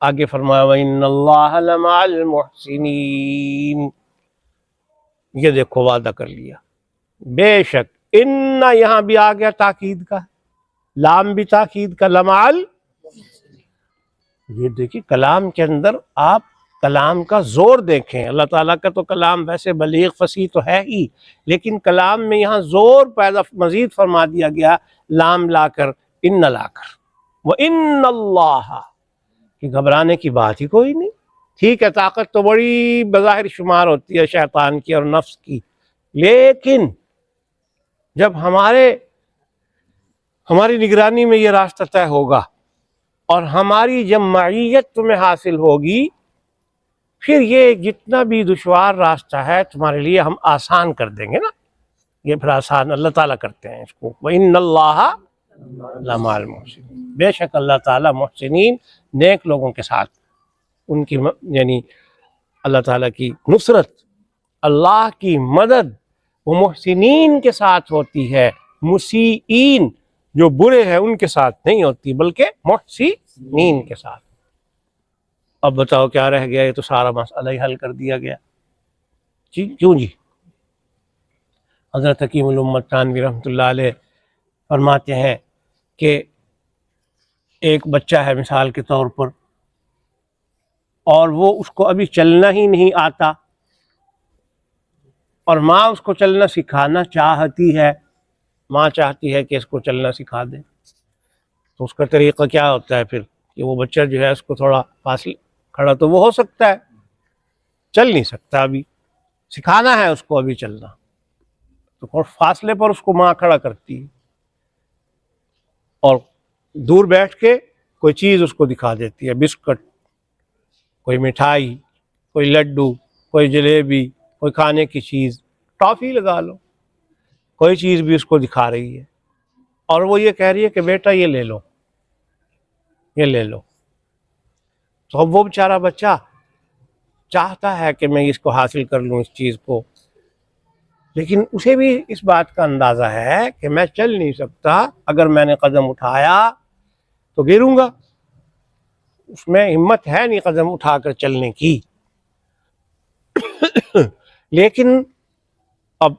آگے فرمایا وَإِنَّ اللَّهَ لَمَعَ الْمُحْسِنِينَ، یہ دیکھو وعدہ کر لیا، بے شک ان یہاں بھی آ گیا تاکید کا، لام بھی تاکید کا، لمع یہ دیکھیے کلام کے اندر آپ کلام کا زور دیکھیں، اللہ تعالیٰ کا تو کلام ویسے بلیغ فصیح تو ہے ہی، لیکن کلام میں یہاں زور پیدا مزید فرما دیا گیا، لام لا کر ان لا کر، وَإِنَّ اللَّهَ، کہ گھبرانے کی بات ہی کوئی نہیں۔ ٹھیک ہے طاقت تو بڑی بظاہر شمار ہوتی ہے شیطان کی اور نفس کی، لیکن جب ہماری نگرانی میں یہ راستہ طے ہوگا اور ہماری جب معیت تمہیں حاصل ہوگی، پھر یہ جتنا بھی دشوار راستہ ہے تمہارے لیے ہم آسان کر دیں گے نا، یہ پھر آسان اللہ تعالیٰ کرتے ہیں اس کو۔ وَإِنَّ اللَّهَ لَمَعَ الْمُحْسِنِينَ، بے شک اللہ تعالیٰ محسنین نیک لوگوں کے ساتھ، ان کی یعنی اللہ تعالیٰ کی نصرت، اللہ کی مدد وہ محسنین کے ساتھ ہوتی ہے، مسیئین جو برے ہیں ان کے ساتھ نہیں ہوتی، بلکہ محسنین کے ساتھ۔ اب بتاؤ کیا رہ گیا؟ یہ تو سارا مسئلہ ہی حل کر دیا گیا۔ جی کیوں جی؟ حضرت حکیم الامت تھانوی رحمۃ اللہ علیہ فرماتے ہیں کہ ایک بچہ ہے مثال کے طور پر، اور وہ اس کو ابھی چلنا ہی نہیں آتا، اور ماں اس کو چلنا سکھانا چاہتی ہے، ماں چاہتی ہے کہ اس کو چلنا سکھا دے، تو اس کا طریقہ کیا ہوتا ہے پھر کہ وہ بچہ جو ہے اس کو تھوڑا فاصلے، کھڑا تو وہ ہو سکتا ہے، چل نہیں سکتا، ابھی سکھانا ہے اس کو ابھی چلنا، تو فاصلے پر اس کو ماں کھڑا کرتی ہے اور دور بیٹھ کے کوئی چیز اس کو دکھا دیتی ہے، بسکٹ، کوئی مٹھائی، کوئی لڈو، کوئی جلیبی، کوئی کھانے کی چیز، ٹافی لگا لو، کوئی چیز بھی اس کو دکھا رہی ہے، اور وہ یہ کہہ رہی ہے کہ بیٹا یہ لے لو، یہ لے لو۔ تو اب وہ بیچارہ بچہ چاہتا ہے کہ میں اس کو حاصل کر لوں اس چیز کو، لیکن اسے بھی اس بات کا اندازہ ہے کہ میں چل نہیں سکتا، اگر میں نے قدم اٹھایا تو گروں گا، اس میں ہمت ہے نہیں قدم اٹھا کر چلنے کی۔ لیکن اب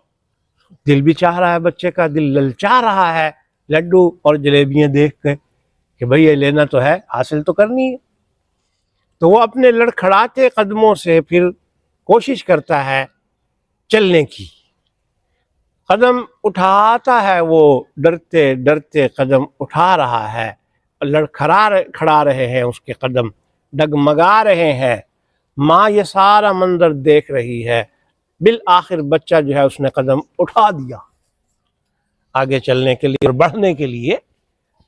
دل بھی چاہ رہا ہے، بچے کا دل للچا رہا ہے لڈو اور جلیبیاں دیکھ کے کہ بھئی یہ لینا تو ہے، حاصل تو کرنی ہے، تو وہ اپنے لڑکھڑاتے قدموں سے پھر کوشش کرتا ہے چلنے کی، قدم اٹھاتا ہے، وہ ڈرتے ڈرتے قدم اٹھا رہا ہے، کھڑا رہے ہیں اس کے قدم، ڈگمگا رہے ہیں، ماں یہ سارا منظر دیکھ رہی ہے، بالآخر بچہ جو ہے اس نے قدم اٹھا دیا، آگے چلنے کے لیے اور بڑھنے کے لیے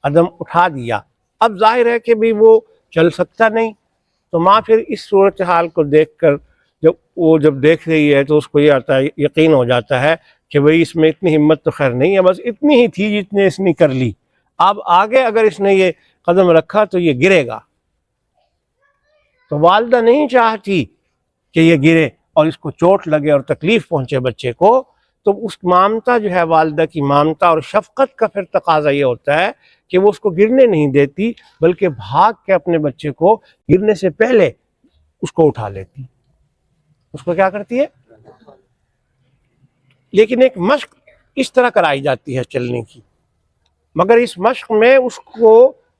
قدم اٹھا دیا۔ اب ظاہر ہے کہ بھی وہ چل سکتا نہیں، تو ماں پھر اس صورتحال کو دیکھ کر جب دیکھ رہی ہے تو اس کو یہ آتا ہے، یقین ہو جاتا ہے کہ بھئی اس میں اتنی ہمت تو خیر نہیں ہے، بس اتنی ہی تھی جتنے اس نے کر لی، اب آگے اگر اس نے یہ قدم رکھا تو یہ گرے گا۔ تو والدہ نہیں چاہتی کہ یہ گرے اور اس کو چوٹ لگے اور تکلیف پہنچے بچے کو، تو اس مامتا جو ہے، والدہ کی مامتا اور شفقت کا پھر تقاضا یہ ہوتا ہے کہ وہ اس کو گرنے نہیں دیتی، بلکہ بھاگ کے اپنے بچے کو گرنے سے پہلے اس کو اٹھا لیتی، اس کو کیا کرتی ہے؟ لیکن ایک مشق اس طرح کرائی جاتی ہے چلنے کی، مگر اس مشق میں اس کو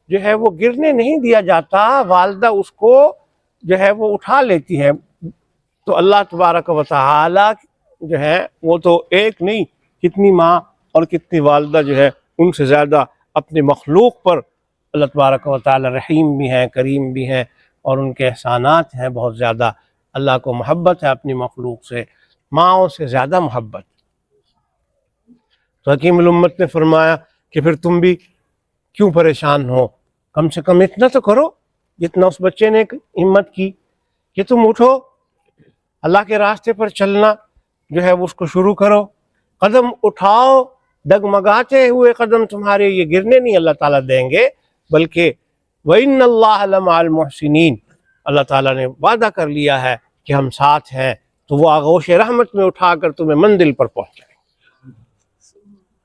جو ہے وہ گرنے نہیں دیا جاتا، والدہ اس کو جو ہے وہ اٹھا لیتی ہے۔ تو اللہ تبارک و تعالی جو ہے وہ تو ایک نہیں، کتنی ماں اور کتنی والدہ جو ہے ان سے زیادہ اپنے مخلوق پر اللہ تبارک و تعالی رحیم بھی ہیں، کریم بھی ہیں، اور ان کے احسانات ہیں بہت زیادہ۔ اللہ کو محبت ہے اپنی مخلوق سے، ماؤں سے زیادہ محبت۔ تو حکیم الامت نے فرمایا کہ پھر تم بھی کیوں پریشان ہو، کم سے کم اتنا تو کرو جتنا اس بچے نے ہمت کی، کہ تم اٹھو، اللہ کے راستے پر چلنا جو ہے اس کو شروع کرو، قدم اٹھاؤ، ڈگمگاتے ہوئے قدم تمہارے یہ گرنے نہیں اللہ تعالیٰ دیں گے، بلکہ وَإِنَّ اللَّهَ لَمَعَ الْمُحْسِنِينَ، اللہ تعالیٰ نے وعدہ کر لیا ہے کہ ہم ساتھ ہیں، تو وہ آغوش رحمت میں اٹھا کر تمہیں منزل پر پہنچائیں،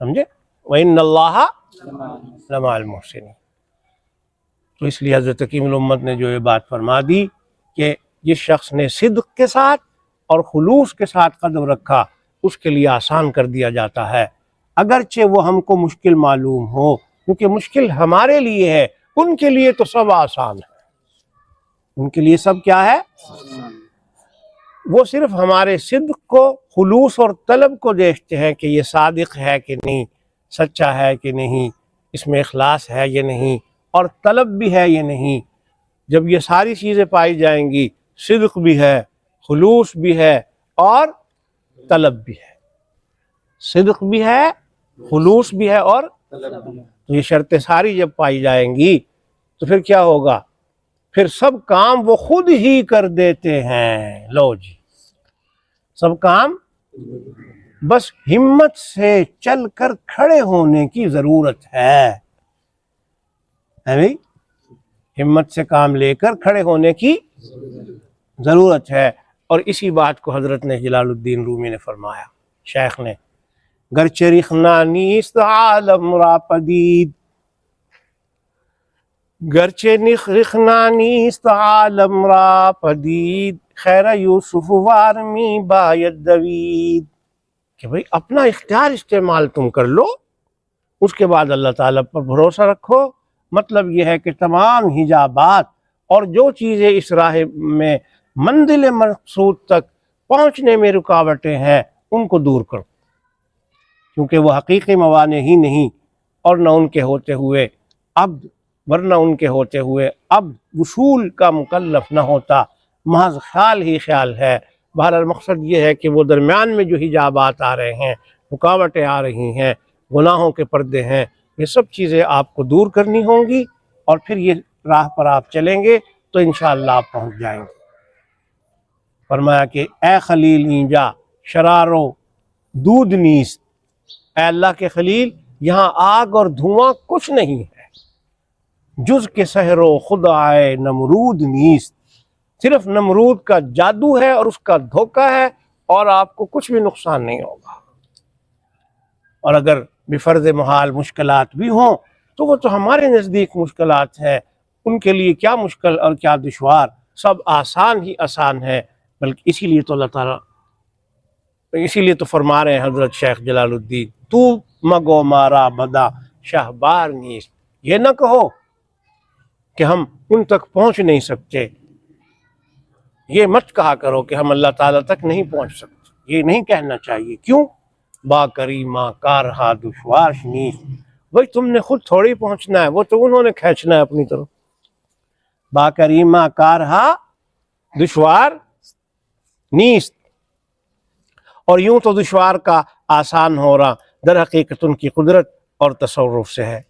سمجھے؟ وَإِنَّ اللَّهَ لَمَعَ الْمُحْسِنِينَ۔ تو اس لیے حضرت حکیم الامت نے جو یہ بات فرما دی کہ جس شخص نے صدق کے ساتھ اور خلوص کے ساتھ قدم رکھا اس کے لیے آسان کر دیا جاتا ہے، اگرچہ وہ ہم کو مشکل معلوم ہو، کیونکہ مشکل ہمارے لیے ہے، ان کے لیے تو سب آسان ہے۔ ان کے لیے سب کیا ہے؟ وہ صرف ہمارے صدق کو، خلوص اور طلب کو دیکھتے ہیں کہ یہ صادق ہے کہ نہیں، سچا ہے کہ نہیں، اس میں اخلاص ہے یا نہیں، اور طلب بھی ہے یا نہیں۔ جب یہ ساری چیزیں پائی جائیں گی، صدق بھی ہے، خلوص بھی ہے اور طلب بھی ہے، صدق بھی ہے، خلوص بھی ہے اور تو یہ شرطیں ساری جب پائی جائیں گی تو پھر کیا ہوگا؟ پھر سب کام وہ خود ہی کر دیتے ہیں۔ لو جی، سب کام، بس ہمت سے چل کر کھڑے ہونے کی ضرورت ہے بھائی، ہمت سے کام لے کر کھڑے ہونے کی ضرورت ہے۔ اور اسی بات کو حضرت نے جلال الدین رومی نے فرمایا، شیخ نے، گرچہ رخنا نیست عالم را پدید، گرچہ رخنا نیست عالم را پدید، خیر یوسف وارمی باید دوید، کہ بھئی اپنا اختیار استعمال تم کر لو، اس کے بعد اللہ تعالیٰ پر بھروسہ رکھو۔ مطلب یہ ہے کہ تمام حجابات اور جو چیزیں اس راہ میں منزل مقصود تک پہنچنے میں رکاوٹیں ہیں ان کو دور کرو، کیونکہ وہ حقیقی موانع ہی نہیں، اور نہ ان کے ہوتے ہوئے عبد، ورنہ ان کے ہوتے ہوئے عبد وصول کا مکلف نہ ہوتا، محض خیال ہی خیال ہے۔ بہرحال مقصد یہ ہے کہ وہ درمیان میں جو حجابات آ رہے ہیں، رکاوٹیں آ رہی ہیں، گناہوں کے پردے ہیں، یہ سب چیزیں آپ کو دور کرنی ہوں گی، اور پھر یہ راہ پر آپ چلیں گے تو انشاءاللہ آپ پہنچ جائیں گے۔ فرمایا کہ اے خلیل اینجا شرارو دودھ نیست، اے اللہ کے خلیل یہاں آگ اور دھواں کچھ نہیں ہے، جز کے سحر و خدائے نمرود نیست، صرف نمرود کا جادو ہے اور اس کا دھوکہ ہے، اور آپ کو کچھ بھی نقصان نہیں ہوگا۔ اور اگر بفرض محال مشکلات بھی ہوں تو وہ تو ہمارے نزدیک مشکلات ہیں، ان کے لیے کیا مشکل اور کیا دشوار، سب آسان ہی آسان ہے۔ بلکہ اسی لیے تو اللہ تعالیٰ، اسی لیے تو فرما رہے ہیں حضرت شیخ جلال الدین، تو مگو مارا بدا شہبار نیست، یہ نہ کہو کہ ہم ان تک پہنچ نہیں سکتے، یہ مت کہا کرو کہ ہم اللہ تعالیٰ تک نہیں پہنچ سکتے، یہ نہیں کہنا چاہیے۔ کیوں؟ با کریمہ کارہا دشوار نیست، بھئی تم نے خود تھوڑی پہنچنا ہے، وہ تو انہوں نے کھینچنا ہے اپنی طرف۔ با کریمہ کارہا دشوار نیست، اور یوں تو دشوار کا آسان ہو رہا در حقیقت ان کی قدرت اور تصرف سے ہے۔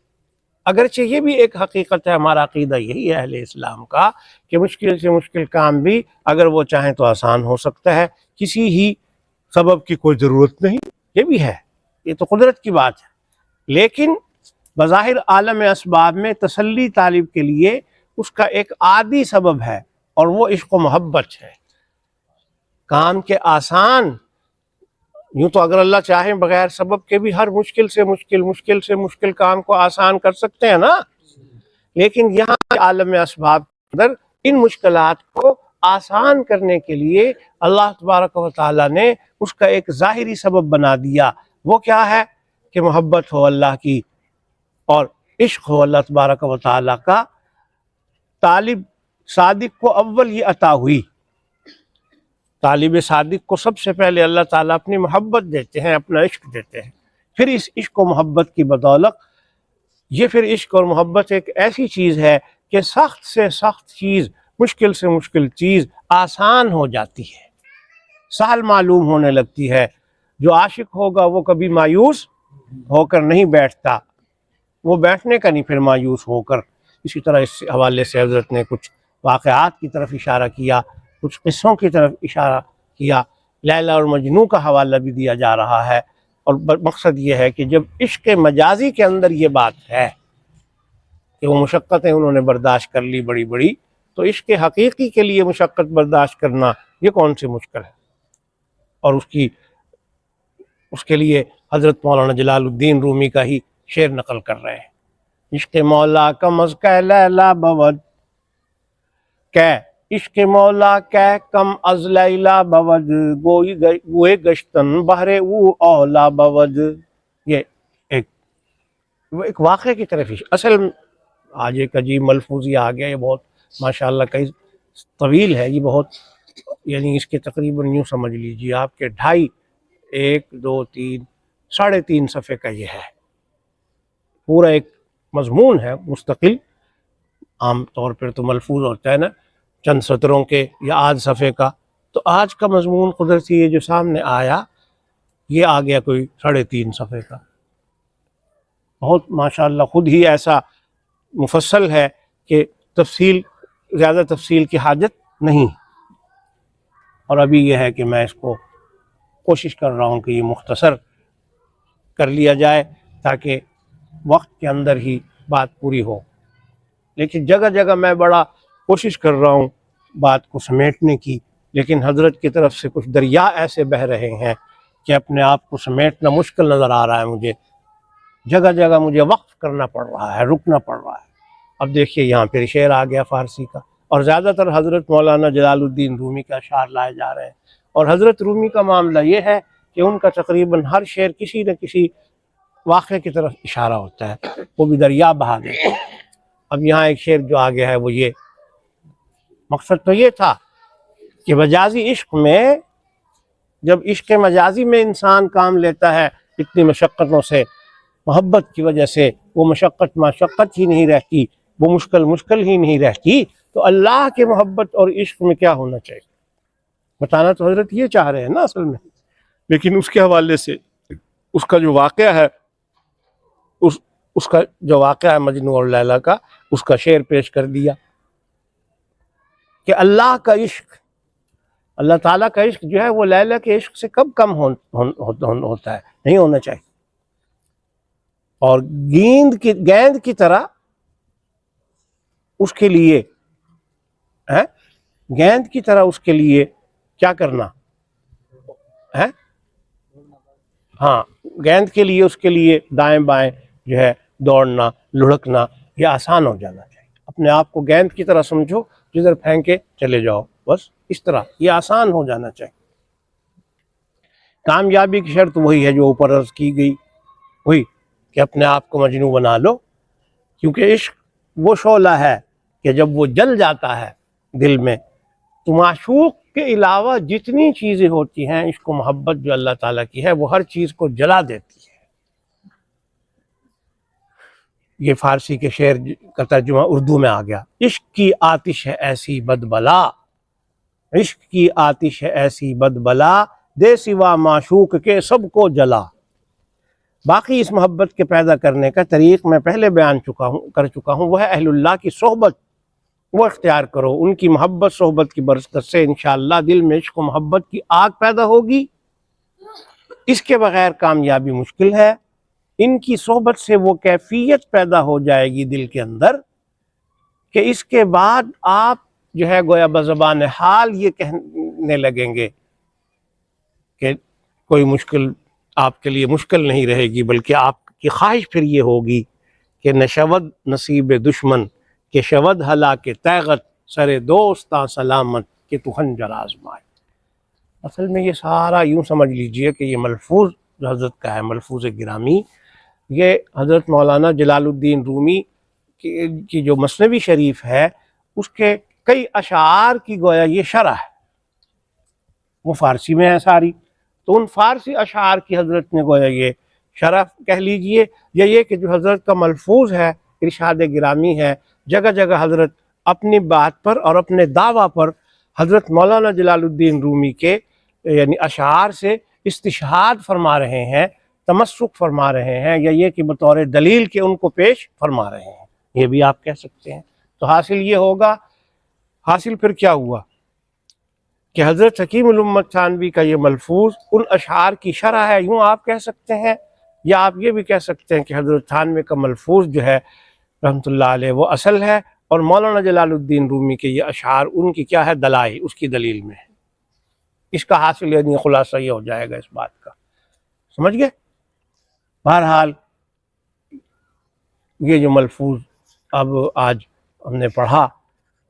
اگرچہ یہ بھی ایک حقیقت ہے، ہمارا عقیدہ یہی ہے اہل اسلام کا کہ مشکل سے مشکل کام بھی اگر وہ چاہیں تو آسان ہو سکتا ہے، کسی ہی سبب کی کوئی ضرورت نہیں، یہ بھی ہے، یہ تو قدرت کی بات ہے۔ لیکن بظاہر عالم اسباب میں تسلی طالب کے لیے اس کا ایک عادی سبب ہے، اور وہ عشق و محبت ہے۔ کام کے آسان، یوں تو اگر اللہ چاہیں بغیر سبب کے بھی ہر مشکل سے مشکل کام کو آسان کر سکتے ہیں نا، لیکن یہاں عالم اسباب کے اندر ان مشکلات کو آسان کرنے کے لیے اللہ تبارک و تعالیٰ نے اس کا ایک ظاہری سبب بنا دیا۔ وہ کیا ہے؟ کہ محبت ہو اللہ کی اور عشق ہو اللہ تبارک و تعالیٰ کا۔ طالب صادق کو اول یہ عطا ہوئی، طالب صادق کو سب سے پہلے اللہ تعالیٰ اپنی محبت دیتے ہیں، اپنا عشق دیتے ہیں، پھر اس عشق و محبت کی بدولت یہ پھر عشق اور محبت ایک ایسی چیز ہے کہ سخت سے سخت چیز، مشکل سے مشکل چیز آسان ہو جاتی ہے، سہل معلوم ہونے لگتی ہے۔ جو عاشق ہوگا وہ کبھی مایوس ہو کر نہیں بیٹھتا، وہ بیٹھنے کا نہیں پھر مایوس ہو کر۔ اسی طرح اس حوالے سے حضرت نے کچھ واقعات کی طرف اشارہ کیا، کچھ قصوں کی طرف اشارہ کیا، لیلا اور مجنوں کا حوالہ بھی دیا جا رہا ہے، اور مقصد یہ ہے کہ جب عشق مجازی کے اندر یہ بات ہے کہ وہ مشقتیں انہوں نے برداشت کر لی بڑی بڑی، تو عشق حقیقی کے لیے مشقت برداشت کرنا یہ کون سی مشکل ہے۔ اور اس کے لیے حضرت مولانا جلال الدین رومی کا ہی شعر نقل کر رہے ہیں، عشق مولا کم از کہ لیلا بود کہ عشق مولا کہ کم از لیلا بود گوئے گشتن بہرے او اولا بود. یہ ایک واقعے کی طرف اصل آج ایک عجیب ملفوظ یہ آ گیا، یہ بہت ماشاءاللہ کئی طویل ہے، یہ بہت یعنی اس کے تقریباً یوں سمجھ لیجیے آپ کے 2.5 1 2 3 3.5 صفحے کا یہ ہے، پورا ایک مضمون ہے مستقل. عام طور پر تو ملفوظ ہوتا ہے نا چند سطروں کے یا آدھ صفحے کا، تو آج کا مضمون قدرتی یہ جو سامنے آیا یہ آ گیا کوئی 3.5 صفحے کا. بہت ماشاءاللہ خود ہی ایسا مفصل ہے کہ زیادہ تفصیل کی حاجت نہیں. اور ابھی یہ ہے کہ میں اس کو کوشش کر رہا ہوں کہ یہ مختصر کر لیا جائے تاکہ وقت کے اندر ہی بات پوری ہو. لیکن جگہ جگہ میں بڑا کوشش کر رہا ہوں بات کو سمیٹنے کی، لیکن حضرت کی طرف سے کچھ دریا ایسے بہہ رہے ہیں کہ اپنے آپ کو سمیٹنا مشکل نظر آ رہا ہے مجھے. جگہ جگہ مجھے وقف کرنا پڑ رہا ہے، رکنا پڑ رہا ہے. اب دیکھیے یہاں پھر شعر آ گیا فارسی کا، اور زیادہ تر حضرت مولانا جلال الدین رومی کا اشعار لائے جا رہے ہیں. اور حضرت رومی کا معاملہ یہ ہے کہ ان کا تقریباً ہر شعر کسی نہ کسی واقعے کی طرف اشارہ ہوتا ہے، وہ بھی دریا بہا دیتے ہیں. اب یہاں ایک شعر جو آگے ہے وہ یہ، مقصد تو یہ تھا کہ مجازی عشق میں جب عشق مجازی میں انسان کام لیتا ہے اتنی مشقتوں سے، محبت کی وجہ سے وہ مشقت ہی نہیں رہتی، وہ مشکل ہی نہیں رہتی، تو اللہ کے محبت اور عشق میں کیا ہونا چاہیے؟ بتانا تو حضرت یہ چاہ رہے ہیں نا اصل میں. لیکن اس کے حوالے سے اس کا جو واقعہ ہے اس کا جو واقعہ ہے مجنوں اور لیلا کا، اس کا شعر پیش کر دیا کہ اللہ کا عشق، اللہ تعالیٰ کا عشق جو ہے وہ لیلا کے عشق سے کب کم ہوتا ہے، نہیں ہونا چاہیے. اور گیند کی طرح اس کے لیے گیند کی طرح اس کے لیے کیا کرنا ہے؟ ہاں، گیند کے لیے اس کے لیے دائیں بائیں جو ہے دوڑنا لڑکنا یہ آسان ہو جانا چاہیے. اپنے آپ کو گیند کی طرح سمجھو، جدھر پھینکے چلے جاؤ، بس اس طرح یہ آسان ہو جانا چاہیے. کامیابی کی شرط وہی ہے جو اوپر عرض کی گئی، وہی کہ اپنے آپ کو مجنوں بنا لو، کیونکہ عشق وہ شعلہ ہے کہ جب وہ جل جاتا ہے دل میں تو معشوق کے علاوہ جتنی چیزیں ہوتی ہیں عشق و محبت جو اللہ تعالیٰ کی ہے وہ ہر چیز کو جلا دیتی ہے. یہ فارسی کے شعر کا ترجمہ اردو میں آ گیا. عشق کی آتش ہے ایسی بد بلا، عشق کی آتش ہے ایسی بد بلا، دے سوا معشوق کے سب کو جلا. باقی اس محبت کے پیدا کرنے کا طریق میں پہلے بیان کر چکا ہوں، وہ ہے اہل اللہ کی صحبت، وہ اختیار کرو. ان کی محبت صحبت کی برکت سے انشاءاللہ دل میں عشق و محبت کی آگ پیدا ہوگی. اس کے بغیر کامیابی مشکل ہے. ان کی صحبت سے وہ کیفیت پیدا ہو جائے گی دل کے اندر کہ اس کے بعد آپ جو ہے گویا بزبان حال یہ کہنے لگیں گے کہ کوئی مشکل آپ کے لیے مشکل نہیں رہے گی، بلکہ آپ کی خواہش پھر یہ ہوگی کہ نشود نصیب دشمن کہ شود ہلاک تیغت سر دوستاں سلامت کہ تو خنجر آزمائے. اصل میں یہ سارا یوں سمجھ لیجئے کہ یہ ملفوظ جو حضرت کا ہے، ملفوظ گرامی، یہ حضرت مولانا جلال الدین رومی کی جو مثنوی شریف ہے اس کے کئی اشعار کی گویا یہ شرح ہے. وہ فارسی میں ہے ساری، تو ان فارسی اشعار کی حضرت نے گویا یہ شرح کہہ لیجئے، یا یہ کہ جو حضرت کا ملفوظ ہے ارشاد گرامی ہے، جگہ جگہ حضرت اپنی بات پر اور اپنے دعویٰ پر حضرت مولانا جلال الدین رومی کے یعنی اشعار سے استشہاد فرما رہے ہیں، تمسک فرما رہے ہیں، یا یہ کہ بطور دلیل کے ان کو پیش فرما رہے ہیں، یہ بھی آپ کہہ سکتے ہیں. تو حاصل یہ ہوگا، حاصل پھر کیا ہوا کہ حضرت حکیم الامت تھانوی کا یہ ملفوظ ان اشعار کی شرح ہے، یوں آپ کہہ سکتے ہیں. یا آپ یہ بھی کہہ سکتے ہیں کہ حضرت تھانوی کا ملفوظ جو ہے رحمۃ اللہ علیہ وہ اصل ہے، اور مولانا جلال الدین رومی کے یہ اشعار ان کی کیا ہے دلائی، اس کی دلیل میں ہے. اس کا حاصل یعنی خلاصہ یہ ہو جائے گا اس بات کا. سمجھ گئے؟ بہرحال یہ جو ملفوظ اب آج ہم نے پڑھا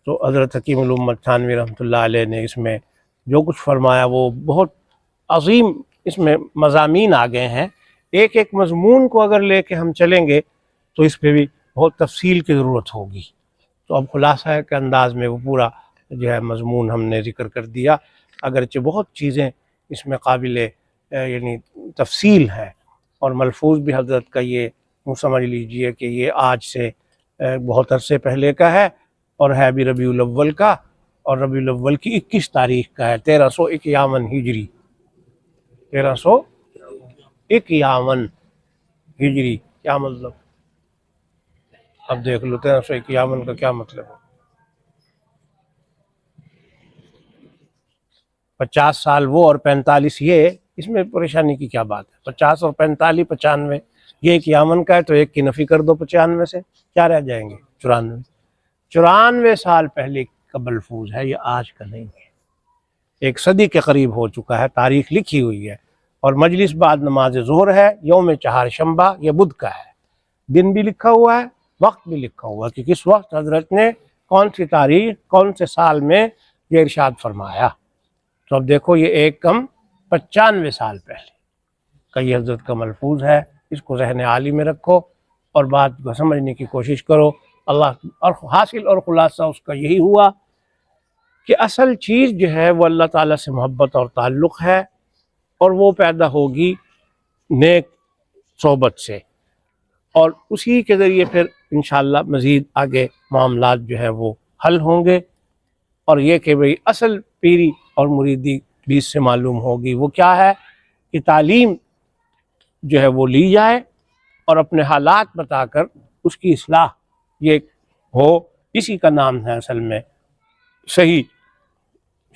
تو حضرت حکیم الامت تھانوی رحمۃ اللہ علیہ نے اس میں جو کچھ فرمایا وہ بہت عظیم اس میں مضامین آ گئے ہیں. ایک ایک مضمون کو اگر لے کے ہم چلیں گے تو اس پہ بھی بہت تفصیل کی ضرورت ہوگی. تو اب خلاصہ کے انداز میں وہ پورا جو ہے مضمون ہم نے ذکر کر دیا، اگرچہ بہت چیزیں اس میں قابل یعنی تفصیل ہے. اور ملفوظ بھی حضرت کا یہ سمجھ لیجئے کہ یہ آج سے بہت عرصے پہلے کا ہے اور ہے بھی ربیع الاول کا، اور ربیع الاول کی 21 تاریخ کا ہے، 1351 ہجری. 1351 ہجری کیا مطلب؟ اب دیکھ لو 1351 کا کیا مطلب ہے. 50 سال وہ اور 45 یہ، اس میں پریشانی کی کیا بات ہے؟ 50 اور 45 95، یہ 51 کا ہے تو ایک کی نفی کر دو 95 سے، کیا رہ جائیں گے؟ 94. 94 سال پہلے کا ملفوظ ہے، یہ آج کا نہیں ہے. ایک صدی کے قریب ہو چکا ہے، تاریخ لکھی ہوئی ہے. اور مجلس بعد نماز ظہر ہے، یوم چہارشنبہ، یہ بدھ کا ہے. دن بھی لکھا ہوا ہے، وقت بھی لکھا ہوا ہے کہ کس وقت حضرت نے کون سی تاریخ کون سے سال میں یہ ارشاد فرمایا. تو اب دیکھو یہ ایک کم 95 سال پہلے کا یہ حضرت کا ملفوظ ہے. اس کو ذہن عالی میں رکھو اور بات کو سمجھنے کی کوشش کرو. اللہ اور حاصل اور خلاصہ اس کا یہی ہوا کہ اصل چیز جو ہے وہ اللہ تعالیٰ سے محبت اور تعلق ہے، اور وہ پیدا ہوگی نیک صحبت سے، اور اسی کے ذریعے پھر انشاءاللہ مزید آگے معاملات جو ہے وہ حل ہوں گے. اور یہ کہ بھئی اصل پیری اور مریدی بھی اس سے معلوم ہوگی. وہ کیا ہے کہ تعلیم جو ہے وہ لی جائے اور اپنے حالات بتا کر اس کی اصلاح یہ ہو. اسی کا نام ہے اصل میں صحیح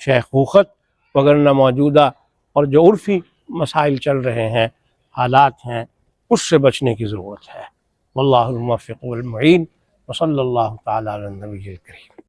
شیخوخت. وگرنہ موجودہ اور جو عرفی مسائل چل رہے ہیں، حالات ہیں، اس سے بچنے کی ضرورت ہے. واللہ الموفق والمعین، وصلی اللہ تعالی علی النبی الکریم.